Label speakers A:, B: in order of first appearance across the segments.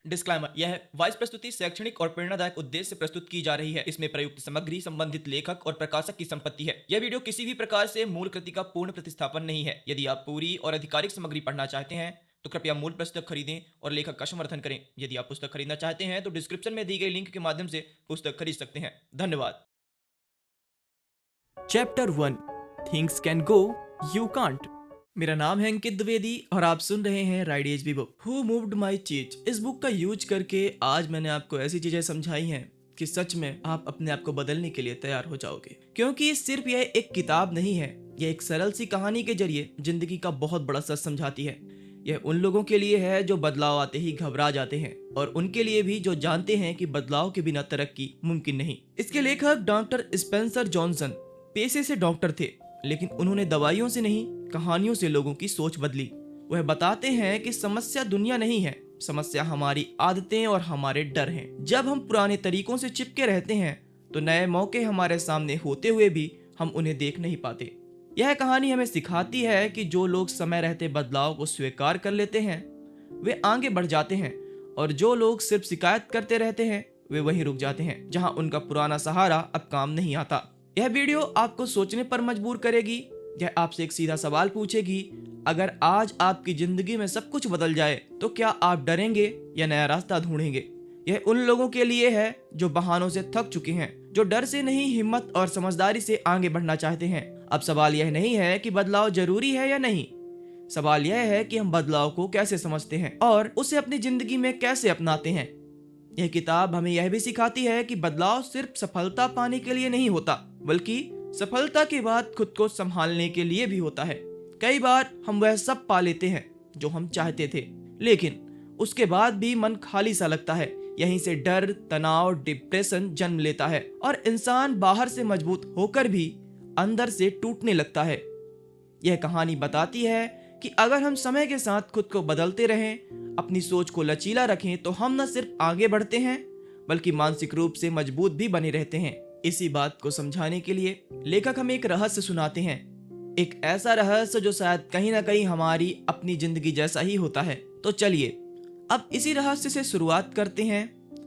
A: Disclaimer, यह voice प्रस्तुति शैक्षणिक और प्रेरणादायक उद्देश्य से प्रस्तुत की जा रही है। इसमें प्रयुक्त सामग्री संबंधित लेखक और प्रकाशक की संपत्ति है। यह वीडियो किसी भी प्रकार से मूल कृति का पूर्ण प्रतिस्थापन नहीं है। यदि आप पूरी और आधिकारिक सामग्री पढ़ना चाहते हैं तो कृपया मूल पुस्तक खरीदें और लेखक का समर्थन करें। यदि आप पुस्तक खरीदना चाहते हैं तो डिस्क्रिप्शन में दी गई लिंक के माध्यम से पुस्तक खरीद सकते हैं। धन्यवाद। Chapter 1, things can go, you can't. मेरा नाम है अंकित द्विवेदी और आप सुन रहे हैं ride as book who moved my cheese. इस बुक का यूज करके आज मैंने आपको ऐसी चीजें समझाई हैं कि सच में आप अपने आप को बदलने के लिए तैयार हो जाओगे, क्योंकि सिर्फ यह एक किताब नहीं है, यह एक सरल सी कहानी के जरिए जिंदगी का बहुत बड़ा सच समझाती है। यह उन लोगों के लिए है जो बदलाव आते ही घबरा जाते हैं और उनके लिए भी जो जानते हैं कि बदलाव के बिना तरक्की मुमकिन नहीं। इसके लेखक डॉक्टर स्पेंसर जॉनसन पेशे से डॉक्टर थे, लेकिन उन्होंने दवाइयों से नहीं, कहानियों से लोगों की सोच बदली। वह बताते हैं कि समस्या दुनिया नहीं है, समस्या हमारी आदतें और हमारे डर हैं। जब हम पुराने तरीकों से चिपके रहते हैं तो नए मौके हमारे सामने होते हुए भी हम उन्हें देख नहीं पाते। यह कहानी हमें सिखाती है कि जो लोग समय रहते बदलाव को स्वीकार कर लेते हैं वे आगे बढ़ जाते हैं, और जो लोग सिर्फ शिकायत करते रहते हैं वे वहीं रुक जाते हैं जहां उनका पुराना सहारा अब काम नहीं आता। यह वीडियो आपको सोचने पर मजबूर करेगी। यह आपसे एक सीधा सवाल पूछेगी, अगर आज आपकी जिंदगी में सब कुछ बदल जाए तो क्या आप डरेंगे या नया रास्ता ढूंढेंगे। यह उन लोगों के लिए है जो बहानों से थक चुके हैं, जो डर से नहीं हिम्मत और समझदारी से आगे बढ़ना चाहते हैं। अब सवाल यह नहीं है कि बदलाव जरूरी है या नहीं, सवाल यह है कि हम बदलाव को कैसे समझते हैं और उसे अपनी जिंदगी में कैसे अपनाते हैं। यह किताब हमें यह भी सिखाती है कि बदलाव सिर्फ सफलता पाने के लिए नहीं होता, बल्कि सफलता के बाद खुद को संभालने के लिए भी होता है। कई बार हम वह सब पा लेते हैं जो हम चाहते थे, लेकिन उसके बाद भी मन खाली सा लगता है। यहीं से डर, तनाव, डिप्रेशन जन्म लेता है और इंसान बाहर से मजबूत होकर भी अंदर से टूटने लगता है। यह कहानी बताती है कि अगर हम समय के साथ खुद को बदलते रहें, अपनी सोच को लचीला रखें, तो हम न सिर्फ आगे बढ़ते हैं बल्कि मानसिक रूप से मजबूत भी बने रहते हैं। इसी बात को समझाने के लिए लेखक हमें एक रहस्य सुनाते हैं, एक ऐसा रहस्य जो शायद कहीं ना कहीं हमारी अपनी जिंदगी जैसा ही होता है। तो चलिए अब इसी रहस्य से शुरुआत करते हैं।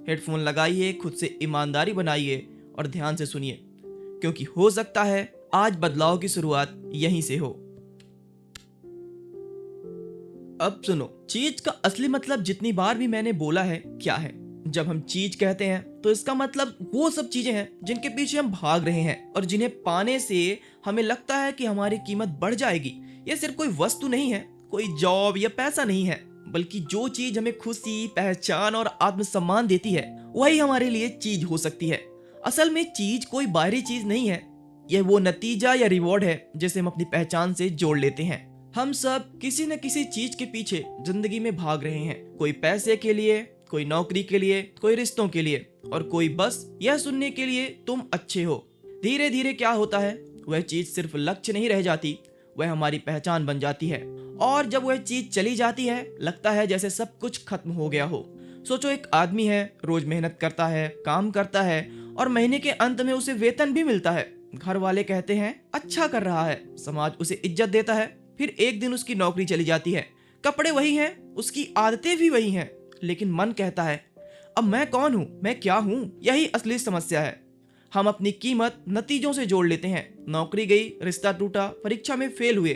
A: हेडफोन लगाइए, खुद से ईमानदारी बनाइए और ध्यान से सुनिए, क्योंकि हो सकता है आज बदलाव की शुरुआत यहीं से हो। अब सुनो, चीज का असली मतलब जितनी बार भी मैंने बोला है क्या है। जब हम चीज कहते हैं तो इसका मतलब वो सब चीजें हैं जिनके पीछे हम भाग रहे हैं और जिन्हें पाने से हमें लगता है कि हमारी कीमत बढ़ जाएगी। यह सिर्फ कोई वस्तु नहीं है, कोई जॉब या पैसा नहीं है, बल्कि जो चीज हमें खुशी, पहचान और आत्मसम्मान देती है वही हमारे लिए चीज हो सकती है। असल में चीज कोई बाहरी चीज नहीं है, यह वो नतीजा या रिवॉर्ड है जिसे हम अपनी पहचान से जोड़ लेते हैं। हम सब किसी न किसी चीज के पीछे जिंदगी में भाग रहे हैं, कोई पैसे के लिए, कोई नौकरी के लिए, कोई रिश्तों के लिए, और कोई बस यह सुनने के लिए तुम अच्छे हो। धीरे धीरे क्या होता है, वह चीज सिर्फ लक्ष्य नहीं रह जाती, वह हमारी पहचान बन जाती है। और जब वह चीज चली जाती है लगता है जैसे सब कुछ खत्म हो गया हो। सोचो, एक आदमी है, रोज मेहनत करता है, काम करता है और महीने के अंत में उसे वेतन भी मिलता है। घर वाले कहते हैं अच्छा कर रहा है, समाज उसे इज्जत देता है। फिर एक दिन उसकी नौकरी चली जाती है, कपड़े वही हैं, उसकी आदतें भी वही हैं, लेकिन मन कहता है अब मैं कौन हूं, मैं क्या हूं। यही असली समस्या है। हम अपनी कीमत नतीजों से जोड़ लेते हैं। नौकरी गई, रिश्ता टूटा, परीक्षा में फेल हुए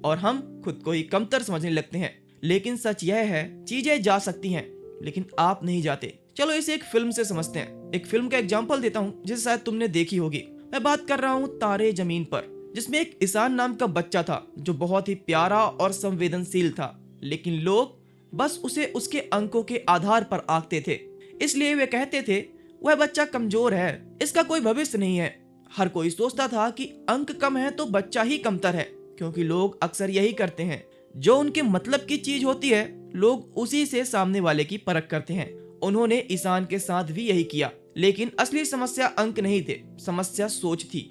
A: और हम खुद को ही कमतर समझने लगते हैं। लेकिन सच यह है, चीजें जा सकती हैं लेकिन आप नहीं जाते। चलो इसे एक फिल्म से समझते हैं। एक फिल्म का एग्जाम्पल देता हूँ जिसे शायद तुमने देखी होगी। मैं बात कर रहा हूँ तारे जमीन पर, जिसमें एक ईशान नाम का बच्चा था जो बहुत ही प्यारा और संवेदनशील था, लेकिन लोग बस उसे उसके अंकों के आधार पर आंकते थे। इसलिए वे कहते थे वह बच्चा कमजोर है, इसका कोई भविष्य नहीं है। हर कोई सोचता था कि अंक कम है तो बच्चा ही कमतर है, क्योंकि लोग अक्सर यही करते हैं, जो उनके मतलब की चीज होती है लोग उसी से सामने वाले की परख करते हैं। उन्होंने ईशान के साथ भी यही किया, लेकिन असली समस्या अंक नहीं थे, समस्या सोच थी।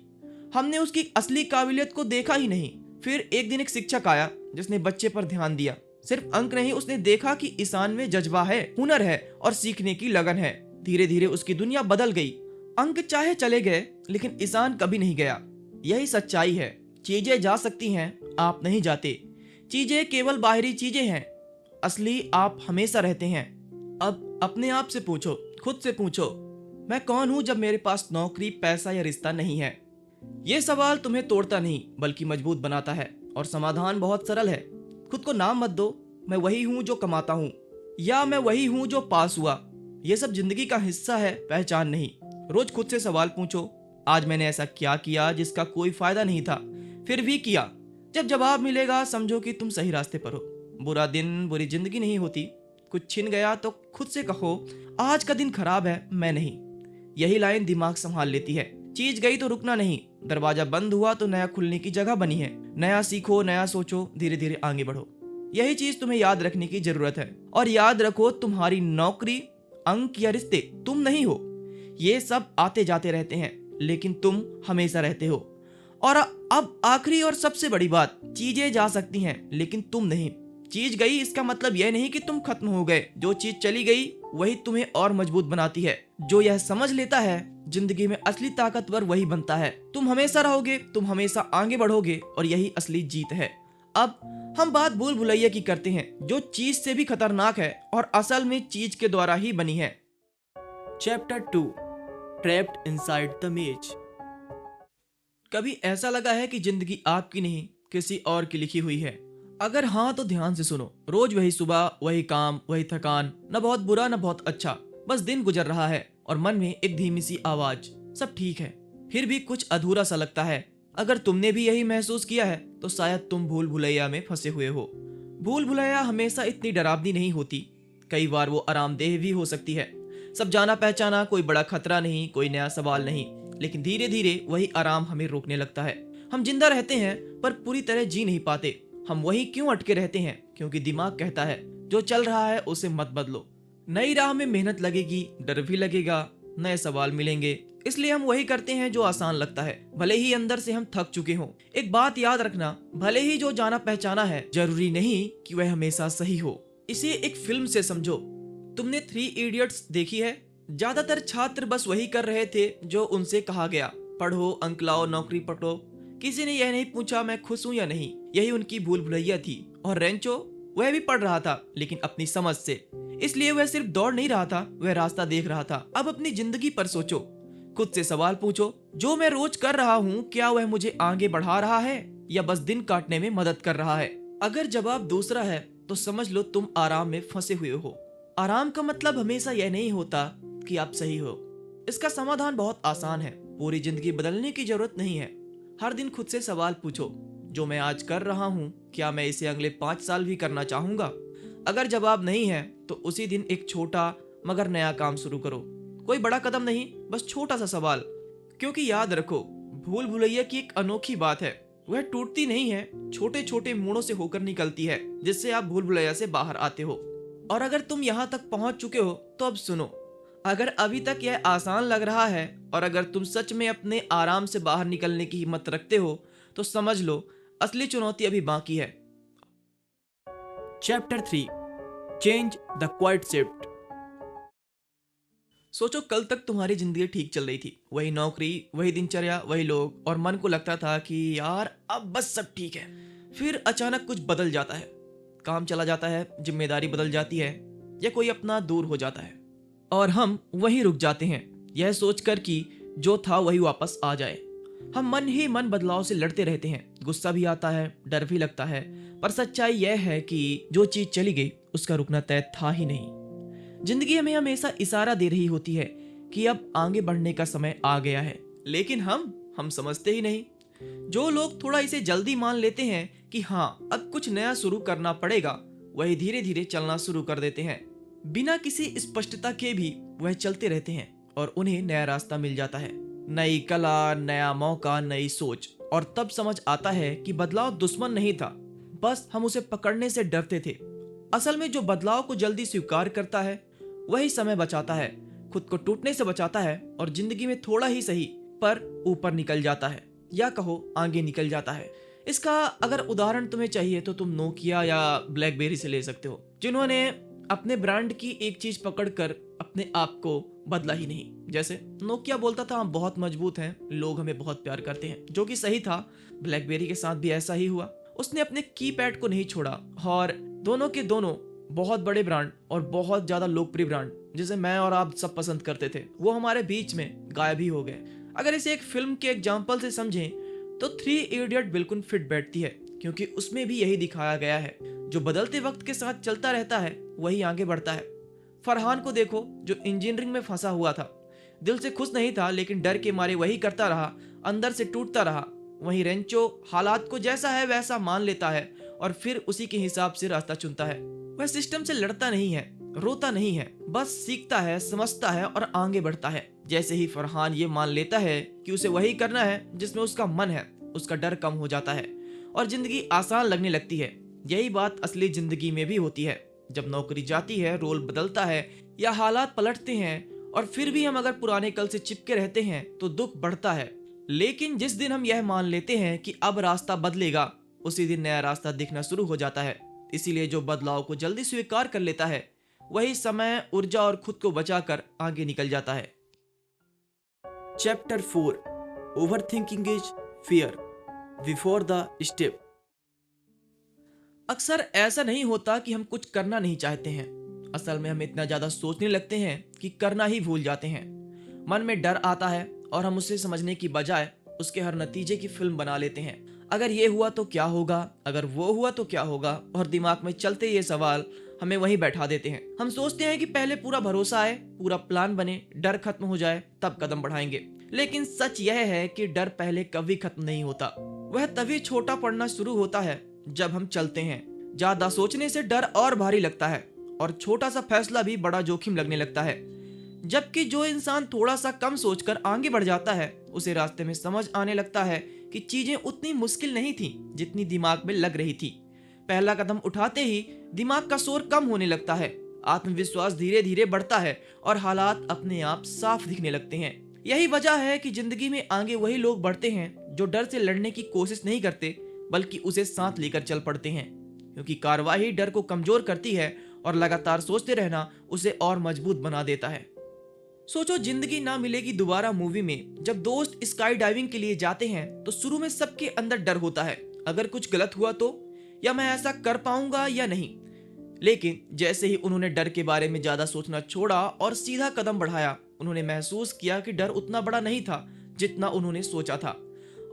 A: हमने उसकी असली काबिलियत को देखा ही नहीं। फिर एक दिन एक शिक्षक आया जिसने बच्चे पर ध्यान दिया। सिर्फ अंक नहीं, उसने देखा कि ईशान में जज्बा है, हुनर है और सीखने की लगन है। धीरे धीरे उसकी दुनिया बदल गई। अंक चाहे चले गए लेकिन ईशान कभी नहीं गया। यही सच्चाई है, चीजें जा सकती हैं, आप नहीं जाते। चीजें केवल बाहरी चीजें हैं, असली आप हमेशा रहते हैं। अब अपने आप से पूछो, खुद से पूछो, मैं कौन हूं जब मेरे पास नौकरी, पैसा या रिश्ता नहीं है। ये सवाल तुम्हें तोड़ता नहीं बल्कि मजबूत बनाता है। और समाधान बहुत सरल है। खुद को नाम मत दो, मैं वही हूं जो कमाता हूं, या मैं वही हूं जो पास हुआ। ये सब जिंदगी का हिस्सा है, पहचान नहीं। रोज खुद से सवाल पूछो, आज मैंने ऐसा क्या किया जिसका कोई फायदा नहीं था, फिर भी किया। जब जवाब मिलेगा समझो कि तुम सही रास्ते पर हो। बुरा दिन बुरी जिंदगी नहीं होती। कुछ छिन गया तो खुद से कहो, आज का दिन खराब है, मैं नहीं। यही लाइन दिमाग संभाल लेती है। चीज गई तो रुकना नहीं, दरवाजा बंद हुआ तो नया खुलने की जगह बनी है। नया सीखो, नया सोचो, धीरे धीरे आगे बढ़ो। यही चीज तुम्हें याद रखने की जरूरत है। और याद रखो, तुम्हारी नौकरी, अंक या रिश्ते तुम नहीं हो। ये सब आते जाते रहते हैं, लेकिन तुम हमेशा रहते हो। और अब आखिरी और सबसे बड़ी बात, चीजें जा सकती हैं लेकिन तुम नहीं। चीज गई इसका मतलब यह नहीं कि तुम खत्म हो गए। जो चीज चली गई वही तुम्हें और मजबूत बनाती है। जो यह समझ लेता है जिंदगी में असली ताकतवर वही बनता है। तुम हमेशा रहोगे, तुम हमेशा आगे बढ़ोगे, और यही असली जीत है। अब हम बात भूल भुलैया की करते हैं, जो चीज से भी खतरनाक है और असल में चीज के द्वारा ही बनी है। चैप्टर 2, ट्रैप्ड इनसाइड द मेज। कभी ऐसा लगा है कि जिंदगी आपकी नहीं, किसी और की लिखी हुई है? अगर हाँ तो ध्यान से सुनो। रोज वही सुबह, वही काम, वही थकान, न बहुत बुरा न बहुत अच्छा, बस दिन गुजर रहा है और मन में एक धीमी सी आवाज, सब ठीक है। फिर भी कुछ अधूरा सा लगता है। अगर तुमने भी यही महसूस किया है तो शायद तुम भूल भुलैया में फंसे हुए हो। भूल भुलैया हमेशा इतनी डरावनी नहीं होती। कई बार वो आरामदेह भी हो सकती है। सब जाना पहचाना, कोई बड़ा खतरा नहीं, कोई नया सवाल नहीं, लेकिन धीरे धीरे वही आराम हमें रोकने लगता है। हम जिंदा रहते हैं पर पूरी तरह जी नहीं पाते। हम वही क्यों अटके रहते हैं? क्योंकि दिमाग कहता है जो चल रहा है उसे मत बदलो। नई राह में मेहनत लगेगी, डर भी लगेगा, नए सवाल मिलेंगे, इसलिए हम वही करते हैं जो आसान लगता है, भले ही अंदर से हम थक चुके हों। एक बात याद रखना, भले ही जो जाना पहचाना है जरूरी नहीं कि वह हमेशा सही हो। इसे एक फिल्म से समझो। तुमने 3 इडियट्स देखी है? ज्यादातर छात्र बस वही कर रहे थे जो उनसे कहा गया, पढ़ो, अंक लाओ, नौकरी पटो। किसी ने यह नहीं पूछा मैं खुश हूं या नहीं। यही उनकी भूल भुलैया थी। और रेंचो, वह भी पढ़ रहा था लेकिन अपनी समझ से, इसलिए वह सिर्फ दौड़ नहीं रहा था, वह रास्ता देख रहा था। अब अपनी जिंदगी पर सोचो, खुद से सवाल पूछो, जो मैं रोज कर रहा हूँ क्या वह मुझे आगे बढ़ा रहा है या बस दिन काटने में मदद कर रहा है? अगर जवाब दूसरा है तो समझ लो तुम आराम में फंसे हुए हो। आराम का मतलब हमेशा यह नहीं होता कि आप सही हो। इसका समाधान बहुत आसान है। पूरी जिंदगी बदलने की जरूरत नहीं है। हर दिन खुद से सवाल पूछो, जो मैं आज कर रहा हूँ क्या मैं इसे अगले 5 साल भी करना चाहूंगा? अगर जवाब नहीं है तो उसी दिन एक छोटा मगर नया काम शुरू करो। कोई बड़ा कदम नहीं, बस छोटा सा सवाल। क्योंकि याद रखो, भूल भुलैया की एक अनोखी बात है, वह टूटती नहीं है, छोटे छोटे मोड़ों से होकर निकलती है, जिससे आप भूल भुलैया से बाहर आते हो। और अगर तुम यहाँ तक पहुंच चुके हो तो अब सुनो, अगर अभी तक यह आसान लग रहा है और अगर तुम सच में अपने आराम से बाहर निकलने की हिम्मत रखते हो तो समझ लो असली चुनौती अभी बाकी है। Chapter 3, change the quite shift. सोचो, कल तक तुम्हारी जिंदगी ठीक चल रही थी, वही नौकरी, वही दिनचर्या, वही लोग, और मन को लगता था कि यार अब बस सब ठीक है। फिर अचानक कुछ बदल जाता है। काम चला जाता है, जिम्मेदारी बदल जाती है, या कोई अपना दूर हो जाता है, और हम वहीं रुक जाते हैं, यह सोचकर कि जो था वही वापस आ जाए। हम मन ही मन बदलाव से लड़ते रहते हैं। गुस्सा भी आता है, डर भी लगता है, पर सच्चाई यह है कि जो चीज चली गई उसका रुकना तय था ही नहीं। जिंदगी हमें हमेशा इशारा दे रही होती है कि अब आगे बढ़ने का समय आ गया है, लेकिन हम समझते ही नहीं। जो लोग थोड़ा इसे जल्दी मान लेते हैं कि हाँ अब कुछ नया शुरू करना पड़ेगा, वही धीरे धीरे चलना शुरू कर देते हैं। बिना किसी स्पष्टता के भी वह चलते रहते हैं और उन्हें नया रास्ता मिल जाता है, नई कला, नया मौका, नई सोच। और तब समझ आता है कि बदलाव दुश्मन नहीं था, बस हम उसे पकड़ने से डरते थे। असल में जो बदलाव को जल्दी स्वीकार करता है वही समय बचाता है, खुद को टूटने से बचाता है और जिंदगी में थोड़ा ही सही पर ऊपर निकल जाता है, या कहो आगे निकल जाता है। इसका अगर उदाहरण तुम्हें चाहिए तो तुम नोकिया या ब्लैकबेरी से ले सकते हो, जिन्होंने अपने ब्रांड की एक चीज पकड़कर अपने आप को बदला ही नहीं। जैसे नोकिया बोलता था हम बहुत मजबूत हैं, लोग हमें बहुत प्यार करते हैं, जो कि सही था। ब्लैकबेरी के साथ भी ऐसा ही हुआ। उसने अपने कीपैड को नहीं छोड़ा और दोनों के दोनों बहुत बड़े ब्रांड और बहुत ज्यादा लोकप्रिय ब्रांड जिसे मैं और आप सब पसंद करते थे, वो हमारे बीच में गायब ही हो गए। अगर इसे एक फिल्म के एग्जाम्पल से समझें तो थ्री इडियट बिल्कुल फिट बैठती है, क्योंकि उसमें भी यही दिखाया गया है। जो बदलते वक्त के साथ चलता रहता है वही आगे बढ़ता है। फरहान को देखो, जो इंजीनियरिंग में फंसा हुआ था, दिल से खुश नहीं था लेकिन डर के मारे वही करता रहा, अंदर से टूटता रहा। वहीं रेंचो हालात को जैसा है वैसा मान लेता है और फिर उसी के हिसाब से रास्ता चुनता है। वह सिस्टम से लड़ता नहीं है, रोता नहीं है, बस सीखता है, समझता है और आगे बढ़ता है। जैसे ही फरहान ये मान लेता है कि उसे वही करना है जिसमें उसका मन है, उसका डर कम हो जाता है और जिंदगी आसान लगने लगती है। यही बात असली जिंदगी में भी होती है। जब नौकरी जाती है, रोल बदलता है या हालात पलटते हैं और फिर भी हम अगर पुराने कल से चिपके रहते हैं तो दुख बढ़ता है। लेकिन जिस दिन हम यह मान लेते हैं कि अब रास्ता बदलेगा, उसी दिन नया रास्ता दिखना शुरू हो जाता है। इसीलिए जो बदलाव को जल्दी स्वीकार कर लेता है वही समय, ऊर्जा और खुद को बचाकर आगे निकल जाता है। Chapter 4, over thinking is fear before the step. अक्सर ऐसा नहीं होता कि हम कुछ करना नहीं चाहते हैं, असल में हम इतना ज्यादा सोचने लगते हैं कि करना ही भूल जाते हैं। मन में डर आता है और हम उसे समझने की बजाय उसके हर नतीजे की फिल्म बना लेते हैं। अगर ये हुआ तो क्या होगा, अगर वो हुआ तो क्या होगा, और दिमाग में चलते ये सवाल हमें वहीं बैठा देते हैं। हम सोचते हैं कि पहले पूरा भरोसा आए, पूरा प्लान बने, डर खत्म हो जाए, तब कदम बढ़ाएंगे। लेकिन सच यह है कि डर पहले कभी खत्म नहीं होता। वह तभी छोटा पड़ना शुरू होता है जब हम चलते हैं। ज्यादा सोचने से डर और भारी लगता है और छोटा सा फैसला भी बड़ा जोखिम लगने लगता है। जबकि जो इंसान थोड़ा सा कम सोचकर आगे बढ़ जाता है, उसे रास्ते में समझ आने लगता है कि चीजें उतनी मुश्किल नहीं थी जितनी दिमाग में लग रही थी। पहला कदम उठाते ही दिमाग का शोर कम होने लगता है, आत्मविश्वास धीरे धीरे बढ़ता है और हालात अपने आप साफ दिखने लगते हैं। यही वजह है कि जिंदगी में आगे वही लोग बढ़ते हैं जो डर से लड़ने की कोशिश नहीं करते, बल्कि उसे साथ लेकर चल पड़ते हैं। क्योंकि कार्रवाई डर को कमजोर करती है और लगातार सोचते रहना उसे और मजबूत बना देता है। सोचो, जिंदगी ना मिलेगी दोबारा मूवी में जब दोस्त स्काई डाइविंग के लिए जाते हैं तो शुरू में सबके अंदर डर होता है, अगर कुछ गलत हुआ तो, या मैं ऐसा कर पाऊंगा या नहीं। लेकिन जैसे ही उन्होंने डर के बारे में ज्यादा सोचना छोड़ा और सीधा कदम बढ़ाया, उन्होंने महसूस किया कि डर उतना बड़ा नहीं था जितना उन्होंने सोचा था।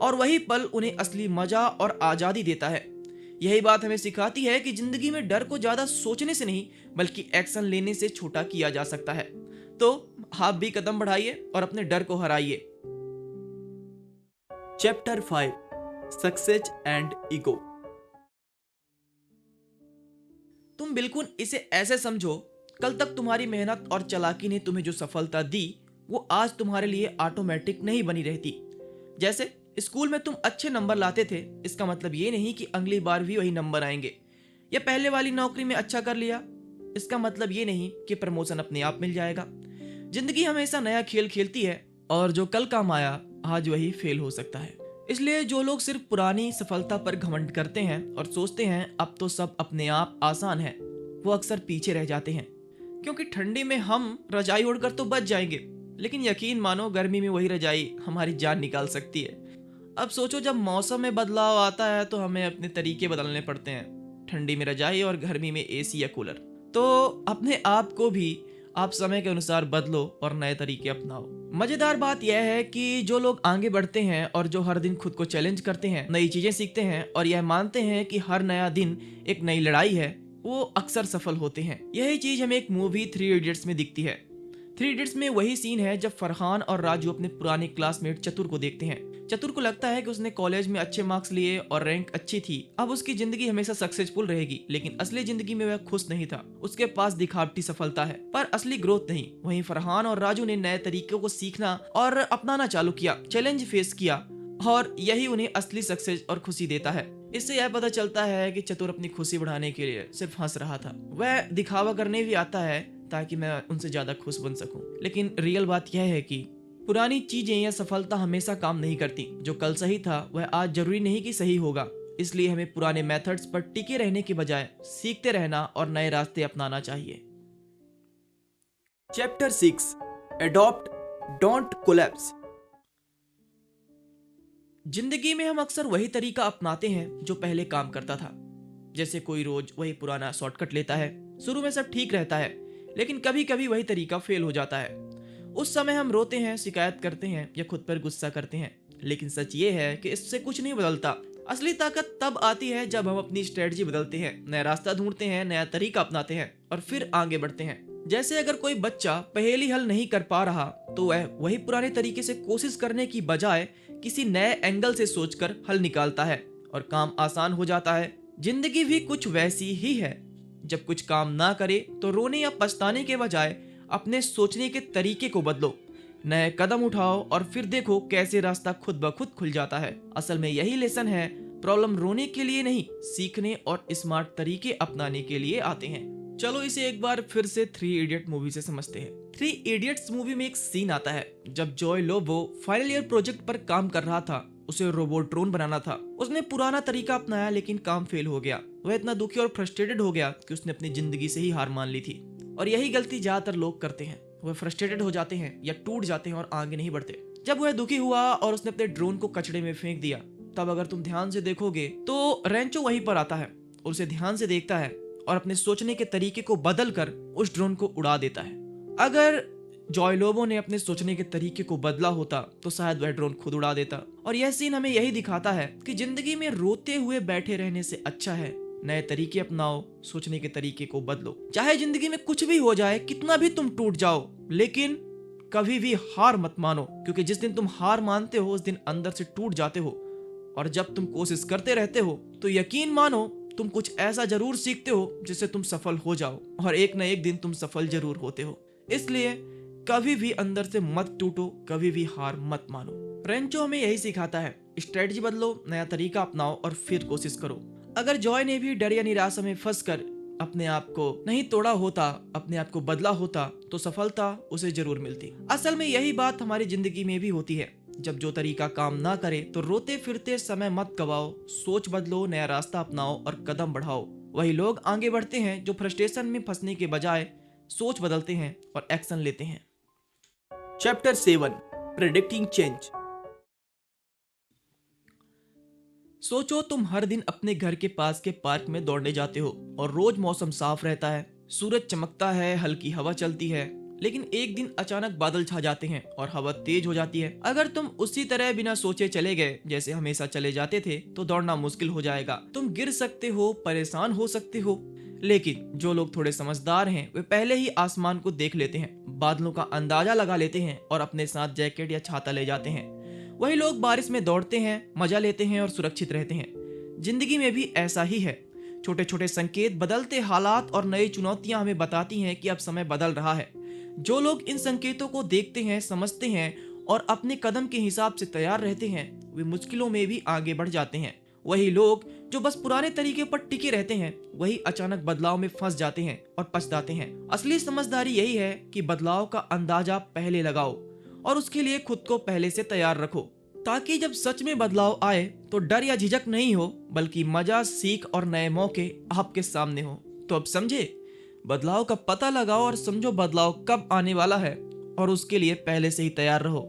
A: और वही पल उन्हें असली मजा और आजादी देता है। यही बात हमें सिखाती है कि जिंदगी में डर को ज्यादा सोचने से नहीं, बल्कि एक्शन लेने से छोटा किया जा सकता है। तो आप भी कदम बढ़ाइए और अपने डर को हराइए। Chapter 5, success and ego. तुम बिल्कुल इसे ऐसे समझो, कल तक तुम्हारी मेहनत और चालाकी ने तुम्हें जो सफलता दी वो आज तुम्हारे लिए ऑटोमेटिक नहीं बनी रहती। जैसे स्कूल में तुम अच्छे नंबर लाते थे, इसका मतलब ये नहीं कि अगली बार भी वही नंबर आएंगे। या पहले वाली नौकरी में अच्छा कर लिया, इसका मतलब ये नहीं कि प्रमोशन अपने आप मिल जाएगा। जिंदगी हमेशा नया खेल खेलती है और जो कल काम आया आज वही फेल हो सकता है। इसलिए जो लोग सिर्फ पुरानी सफलता पर घमंड करते हैं और सोचते हैं अब तो सब अपने आप आसान है, वो अक्सर पीछे रह जाते हैं। क्योंकि ठंडी में हम रजाई ओढ़कर तो बच जाएंगे, लेकिन यकीन मानो गर्मी में वही रजाई हमारी जान निकाल सकती है। अब सोचो, जब मौसम में बदलाव आता है तो हमें अपने तरीके बदलने पड़ते हैं, ठंडी में रजाई और गर्मी में एसी या कूलर। तो अपने आप को भी आप समय के अनुसार बदलो और नए तरीके अपनाओ। मजेदार बात यह है कि जो लोग आगे बढ़ते हैं और जो हर दिन खुद को चैलेंज करते हैं, नई चीजें सीखते हैं और यह मानते हैं कि हर नया दिन एक नई लड़ाई है, वो अक्सर सफल होते हैं। यही चीज हमें एक मूवी थ्री इडियट्स में दिखती है। थ्री इडियट्स में वही सीन है जब फरहान और राजू अपने पुराने क्लासमेट चतुर को देखते हैं। चतुर को लगता है कि उसने कॉलेज में अच्छे मार्क्स लिए और रैंक अच्छी थी, अब उसकी जिंदगी हमेशा सक्सेसफुल रहेगी। लेकिन असली जिंदगी में वह खुश नहीं था। उसके पास दिखावटी सफलता है पर असली ग्रोथ नहीं। वहीं फरहान और राजू ने नए तरीकों को सीखना और अपनाना चालू किया, चैलेंज फेस किया, और यही उन्हें असली सक्सेस और खुशी देता है। इससे यह पता चलता है कि चतुर अपनी खुशी बढ़ाने के लिए सिर्फ हंस रहा था, वह दिखावा करने भी आता है ताकि मैं उनसे ज्यादा खुश बन सकूं। लेकिन रियल बात यह है कि पुरानी चीजें या सफलता हमेशा काम नहीं करती। जो कल सही था वह आज जरूरी नहीं कि सही होगा। इसलिए हमें पुराने मेथड्स पर टिके रहने के बजाय सीखते रहना और नए रास्ते अपनाना चाहिए। Chapter 6, adopt, don't collapse. जिंदगी में हम अक्सर वही तरीका अपनाते हैं जो पहले काम करता था। जैसे कोई रोज वही पुराना शॉर्टकट लेता है, शुरू में सब ठीक रहता है, लेकिन कभी कभी वही तरीका फेल हो जाता है। उस समय हम रोते हैं, शिकायत करते हैं या खुद पर गुस्सा करते हैं, लेकिन सच ये है कि इससे कुछ नहीं बदलता। असली ताकत तब आती है जब हम अपनी स्ट्रेटजी बदलते हैं, नया रास्ता ढूंढते हैं, नया तरीका अपनाते हैं और फिर आगे बढ़ते हैं। जैसे अगर कोई बच्चा पहेली हल नहीं कर पा रहा तो वह वही पुराने तरीके से कोशिश करने की बजाय किसी नए एंगल से सोचकर हल निकालता है और काम आसान हो जाता है। जिंदगी भी कुछ वैसी ही है। जब कुछ काम ना करे तो रोने या पछताने के बजाय अपने सोचने के तरीके को बदलो, नए कदम उठाओ और फिर देखो कैसे रास्ता खुद ब खुद खुल जाता है। असल में यही लेसन है, प्रॉब्लम रोने के लिए नहीं, सीखने और स्मार्ट तरीके अपनाने के लिए आते हैं। चलो इसे एक बार फिर से 3 इडियट मूवी से समझते हैं। 3 इडियट्स मूवी में एक सीन आता है जब Joy Lobo final year project पर काम कर रहा था। उसे रोबोट्रोन बनाना था। उसने पुराना तरीका अपनाया लेकिन काम फेल हो गया। वह इतना दुखी और फ्रस्ट्रेटेड हो गया कि उसने अपनी जिंदगी से ही हार मान ली थी। और यही गलती ज्यादातर लोग करते हैं। वह फ्रस्ट्रेटेड हो जाते हैं या टूट जाते हैं और आगे नहीं बढ़ते। जब वह दुखी हुआ और उसने अपने ड्रोन को कचड़े में फेंक दिया, तब अगर तुम ध्यान से देखोगे तो रेंचो वहीं पर आता है और उसे ध्यान से देखता है और अपने सोचने के तरीके को बदल कर उस ड्रोन को उड़ा देता है। अगर जॉय लोबो ने अपने सोचने के तरीके को बदला होता तो शायद वह ड्रोन खुद उड़ा देता। और यह सीन हमें यही दिखाता है कि जिंदगी में रोते हुए बैठे रहने से अच्छा है नए तरीके अपनाओ, सोचने के तरीके को बदलो। चाहे जिंदगी में कुछ भी हो जाए, कितना भी तुम टूट जाओ, लेकिन कभी भी हार मत मानो, क्योंकि जिस दिन तुम हार मानते हो उस दिन अंदर से टूट जाते हो। और जब तुम कोशिश करते रहते हो तो यकीन मानो तुम कुछ ऐसा जरूर सीखते हो जिससे तुम सफल हो जाओ, और एक न एक दिन तुम सफल जरूर होते हो। इसलिए कभी भी अंदर से मत टूटो, कभी भी हार मत मानो। रेंचो हमें यही सिखाता है, स्ट्रेटजी बदलो, नया तरीका अपनाओ और फिर कोशिश करो। अगर जॉय ने भी डर या निराशा में फंसकर अपने आप को नहीं तोड़ा होता, अपने आप को बदला होता, तो सफलता उसे जरूर मिलती। असल में यही बात हमारी जिंदगी में भी होती है। जब जो तरीका काम ना करे तो रोते फिरते समय मत गवाओ, सोच बदलो, नया रास्ता अपनाओ और कदम बढ़ाओ। वही लोग आगे बढ़ते हैं जो फ्रस्ट्रेशन में फंसने के बजाय सोच बदलते हैं और एक्शन लेते हैं। Chapter 7, predicting change. सोचो तुम हर दिन अपने घर के पास के पार्क में दौड़ने जाते हो और रोज मौसम साफ रहता है, सूरज चमकता है, हल्की हवा चलती है। लेकिन एक दिन अचानक बादल छा जाते हैं और हवा तेज हो जाती है। अगर तुम उसी तरह बिना सोचे चले गए जैसे हमेशा चले जाते थे तो दौड़ना मुश्किल हो जाएगा। तुम गिर सकते हो, परेशान हो सकते हो। लेकिन जो लोग थोड़े समझदार हैं वे पहले ही आसमान को देख लेते हैं, बादलों का अंदाजा लगा लेते हैं और अपने साथ जैकेट या छाता ले जाते हैं। वही लोग बारिश में दौड़ते हैं, मजा लेते हैं और सुरक्षित रहते हैं। जिंदगी में भी ऐसा ही है। छोटे छोटे संकेत, बदलते हालात और नई चुनौतियां हमें बताती हैं कि अब समय बदल रहा है। जो लोग इन संकेतों को देखते हैं, समझते हैं और अपने कदम के हिसाब से तैयार रहते हैं, वे मुश्किलों में भी आगे बढ़ जाते हैं। वही लोग जो बस पुराने तरीके पर टिके रहते हैं, वही अचानक बदलाव में फंस जाते हैं और पछताते हैं। असली समझदारी यही है कि बदलाव का अंदाजा पहले लगाओ और उसके लिए खुद को पहले से तैयार रखो, ताकि जब सच में बदलाव आए तो डर या झिझक नहीं हो, बल्कि मजा, सीख और नए मौके आपके सामने हो। तो अब समझे, बदलाव का पता लगाओ और समझो बदलाव कब आने वाला है और उसके लिए पहले से ही तैयार रहो।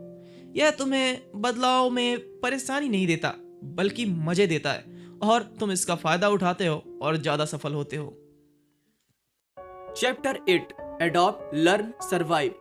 A: यह तुम्हें बदलाव में परेशानी नहीं देता, बल्कि मजे देता है और तुम इसका फायदा उठाते हो और ज्यादा सफल होते हो। Chapter 8, adopt, learn, survive.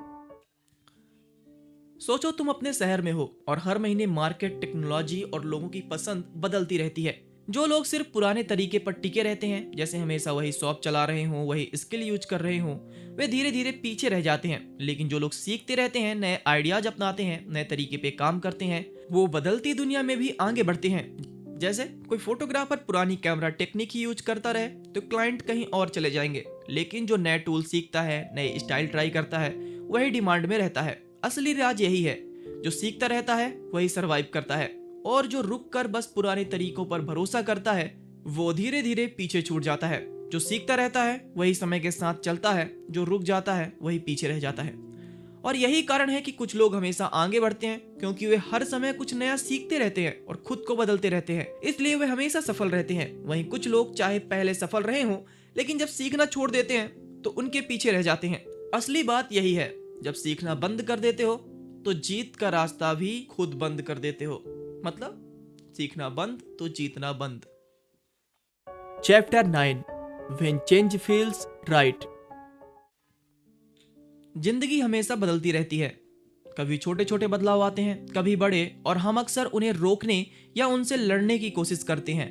A: सोचो तुम अपने शहर में हो और हर महीने मार्केट, टेक्नोलॉजी और लोगों की पसंद बदलती रहती है। जो लोग सिर्फ पुराने तरीके पर टिके रहते हैं, जैसे हमेशा वही शॉप चला रहे हों, वही स्किल यूज कर रहे हों, वे धीरे धीरे पीछे रह जाते हैं। लेकिन जो लोग सीखते रहते हैं, नए आइडियाज अपनाते हैं, नए तरीके पे काम करते हैं, वो बदलती दुनिया में भी आगे बढ़ते हैं। जैसे कोई फोटोग्राफर पुरानी कैमरा टेक्निक ही यूज करता रहे तो क्लाइंट कहीं और चले जाएंगे, लेकिन जो नए टूल सीखता है, नए स्टाइल ट्राई करता है, वही डिमांड में रहता है। असली राज यही है, जो सीखता रहता है वही सरवाइव करता है, और जो रुक कर बस पुराने तरीकों पर भरोसा करता है वो धीरे धीरे पीछे छूट जाता है। जो सीखता रहता है वही समय के साथ चलता है, जो रुक जाता है वही पीछे रह जाता है। और यही कारण है कि कुछ लोग हमेशा आगे बढ़ते हैं, क्योंकि वे हर समय कुछ नया सीखते रहते हैं और खुद को बदलते रहते हैं, इसलिए वे हमेशा सफल रहते हैं। वहीं कुछ लोग चाहे पहले सफल रहे हों, लेकिन जब सीखना छोड़ देते हैं तो उनके पीछे रह जाते हैं। असली बात यही है, जब सीखना बंद कर देते हो तो जीत का रास्ता भी खुद बंद कर देते हो। मतलब सीखना बंद तो जीतना बंद। Chapter 9, when change feels right. जिंदगी हमेशा बदलती रहती है। कभी छोटे छोटे बदलाव आते हैं, कभी बड़े, और हम अक्सर उन्हें रोकने या उनसे लड़ने की कोशिश करते हैं।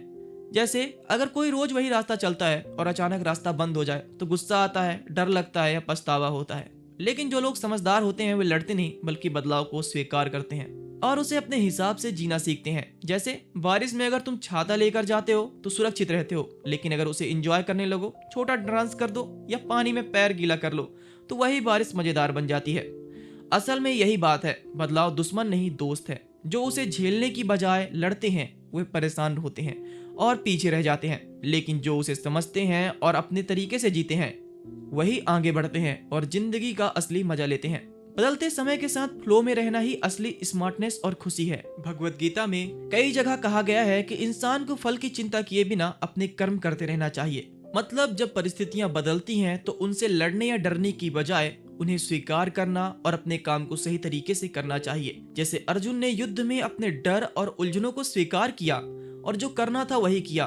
A: जैसे अगर कोई रोज वही रास्ता चलता है और अचानक रास्ता बंद हो जाए तो गुस्सा आता है, डर लगता है या पछतावा होता है। लेकिन जो लोग समझदार होते हैं वे लड़ते नहीं बल्कि बदलाव को स्वीकार करते हैं और उसे अपने हिसाब से जीना सीखते हैं। जैसे बारिश में अगर तुम छाता लेकर जाते हो तो सुरक्षित रहते हो, लेकिन अगर उसे एंजॉय करने लगो, छोटा डांस कर दो या पानी में पैर गीला कर लो, तो वही बारिश मजेदार बन जाती है। असल में यही बात है, बदलाव दुश्मन नहीं दोस्त है। जो उसे झेलने की बजाय लड़ते हैं वे परेशान होते हैं और पीछे रह जाते हैं, लेकिन जो उसे समझते हैं और अपने तरीके से जीते हैं वही आगे बढ़ते हैं और जिंदगी का असली मजा लेते हैं। बदलते समय के साथ फ्लो में रहना ही असली स्मार्टनेस और खुशी है। भगवत गीता में कई जगह कहा गया है कि इंसान को फल की चिंता किए बिना अपने कर्म करते रहना चाहिए। मतलब जब परिस्थितियां बदलती हैं तो उनसे लड़ने या डरने की बजाय उन्हें स्वीकार करना और अपने काम को सही तरीके से करना चाहिए। जैसे अर्जुन ने युद्ध में अपने डर और उलझनों को स्वीकार किया और जो करना था वही किया।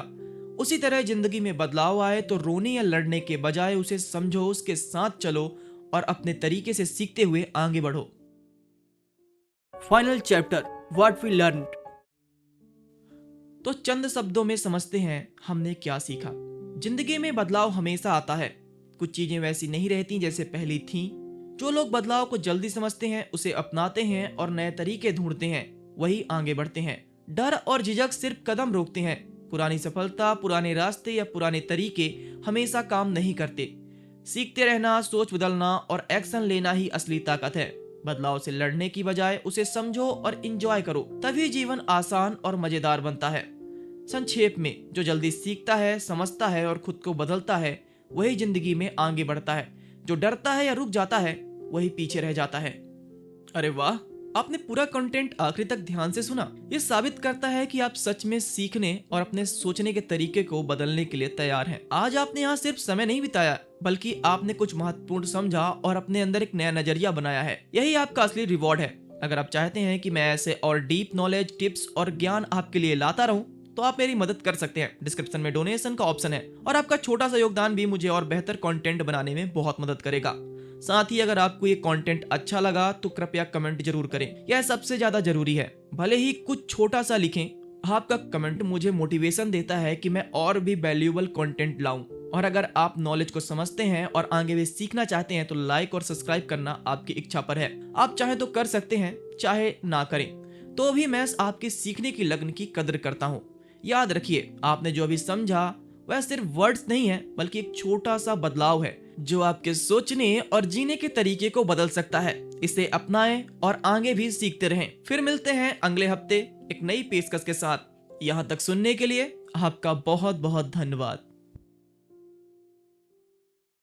A: उसी तरह जिंदगी में बदलाव आए तो रोने या लड़ने के बजाय उसे समझो, उसके साथ चलो और अपने तरीके से सीखते हुए आगे बढ़ो। Final chapter, what we learn. तो चंद शब्दों में समझते हैं हमने क्या सीखा। जिंदगी में बदलाव हमेशा आता है। कुछ चीजें वैसी नहीं रहती जैसे पहली थीं। जो लोग बदलाव को जल्दी समझते हैं, उसे अपनाते हैं और नए तरीके ढूंढते हैं, वही आगे बढ़ते हैं। डर और झिझक सिर्फ कदम रोकते हैं। पुरानी सफलता, पुराने रास्ते या पुराने तरीके हमेशा काम नहीं करते। सीखते रहना, सोच बदलना और एक्शन लेना ही असली ताकत है। बदलाव से लड़ने की बजाय उसे समझो और एंजॉय करो, तभी जीवन आसान और मजेदार बनता है। संक्षेप में, जो जल्दी सीखता है, समझता है और खुद को बदलता है वही जिंदगी में आगे बढ़ता है। जो डरता है या रुक जाता है वही पीछे रह जाता है। अरे वाह, आपने पूरा कंटेंट आखिरी तक ध्यान से सुना। ये साबित करता है कि आप सच में सीखने और अपने सोचने के तरीके को बदलने के लिए तैयार हैं। आज आपने यहाँ सिर्फ समय नहीं बिताया, बल्कि आपने कुछ महत्वपूर्ण समझा और अपने अंदर एक नया नजरिया बनाया है। यही आपका असली रिवॉर्ड है। अगर आप चाहते हैं कि मैं ऐसे और डीप नॉलेज, टिप्स और ज्ञान आपके लिए लाता रहूं, तो आप मेरी मदद कर सकते हैं। डिस्क्रिप्शन में डोनेशन का ऑप्शन है और आपका छोटा सा योगदान भी मुझे और बेहतर कंटेंट बनाने में बहुत मदद करेगा। साथ ही अगर आपको ये कंटेंट अच्छा लगा तो कृपया कमेंट जरूर करें, यह सबसे ज्यादा जरूरी है। भले ही कुछ छोटा सा लिखें, आपका कमेंट मुझे मोटिवेशन देता है कि मैं और भी वैल्यूएबल कंटेंट लाऊं। और अगर आप नॉलेज को समझते हैं और आगे भी सीखना चाहते हैं तो लाइक और सब्सक्राइब करना आपकी इच्छा पर है। आप चाहे तो कर सकते हैं, चाहे ना करें, तो भी मैं आपके सीखने की लगन की कदर करता हूँ। याद रखिए, आपने जो अभी समझा वह सिर्फ वर्ड्स नहीं है, बल्कि एक छोटा सा बदलाव है जो आपके सोचने और जीने के तरीके को बदल सकता है। इसे अपनाएं और आगे भी सीखते रहें। फिर मिलते हैं अगले हफ्ते एक नई पेशकश के साथ। यहाँ तक सुनने के लिए आपका बहुत बहुत धन्यवाद।